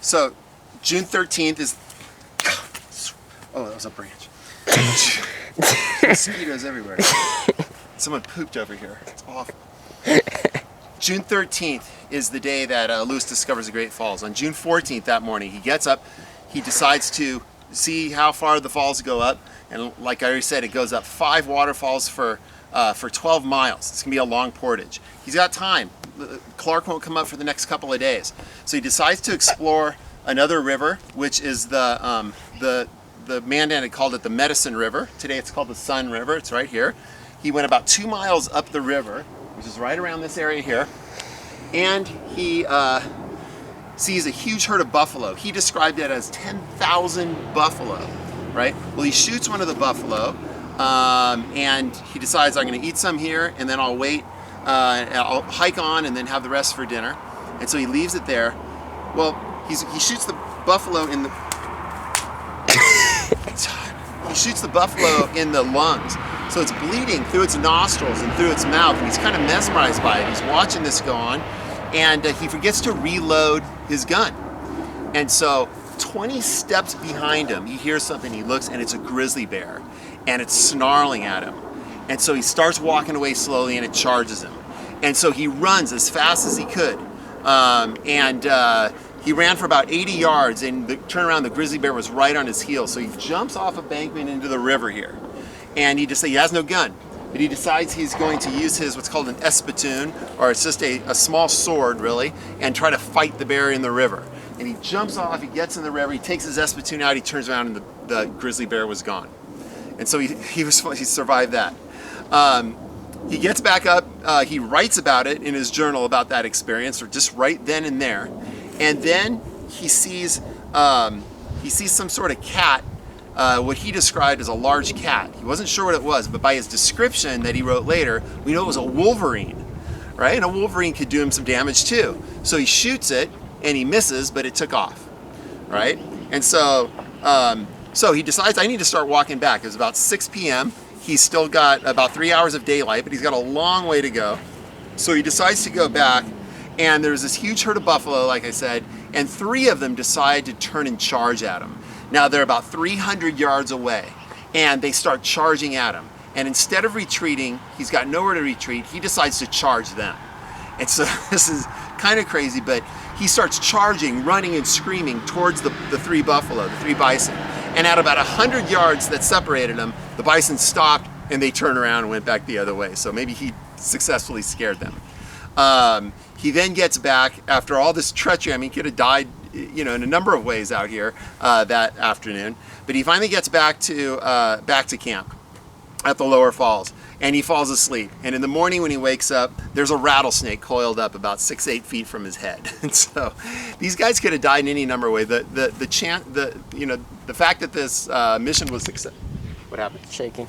So June 13th is, oh, that was a branch. Mosquitoes everywhere. Someone pooped over here. It's awful. June 13th is the day that Lewis discovers the Great Falls. On June 14th that morning, he gets up, he decides to see how far the falls go up, and like I already said, it goes up 5 waterfalls for 12 miles. It's gonna be a long portage. He's got time. Clark won't come up for the next couple of days. So he decides to explore another river, which is the Mandan had called it the Medicine River. Today it's called the Sun River. It's right here. He went about 2 miles up the river, which is right around this area here, and he sees a huge herd of buffalo. He described it as 10,000 buffalo, right? Well, he shoots one of the buffalo, and he decides, I'm going to eat some here, and then I'll wait, and I'll hike on, and then have the rest for dinner. And so he leaves it there. Well, he shoots the buffalo in the he shoots the buffalo in the lungs. So it's bleeding through its nostrils and through its mouth, and he's kind of mesmerized by it. He's watching this go on, and he forgets to reload his gun. And so 20 steps behind him, he hears something, he looks, and it's a grizzly bear, and it's snarling at him. And so he starts walking away slowly, and it charges him. And so he runs as fast as he could. He ran for about 80 yards, and the grizzly bear was right on his heels. So he jumps off a embankment into the river here. And he has no gun, but he decides he's going to use his what's called an espitoon, or it's just a small sword really, and try to fight the bear in the river. And he jumps off, he gets in the river, he takes his espitoon out, he turns around, and the grizzly bear was gone. And so he survived that. He gets back up, he writes about it in his journal about that experience, or just right then and there. And then he sees some sort of cat. What he described as a large cat. He wasn't sure what it was, but by his description that he wrote later, we know it was a wolverine, right? And a wolverine could do him some damage too. So he shoots it, and he misses, but it took off, right? And so he decides, I need to start walking back. It was about 6 p.m. He's still got about 3 hours of daylight, but he's got a long way to go. So he decides to go back, and there's this huge herd of buffalo, like I said, and 3 of them decide to turn and charge at him. Now they're about 300 yards away, and they start charging at him. And instead of retreating, he's got nowhere to retreat, he decides to charge them. And so this is kind of crazy, but he starts charging, running and screaming towards the 3 buffalo, the 3 bison. And at about 100 yards that separated them, the bison stopped, and they turned around and went back the other way. So maybe he successfully scared them. He then gets back after all this treachery. I mean, he could have died, in a number of ways out here that afternoon. But he finally gets back to camp at the lower falls, and he falls asleep. And in the morning when he wakes up, there's a rattlesnake coiled up about 6-8 feet from his head. And so these guys could have died in any number of ways. The fact that this mission was successful. What happened? Shaking.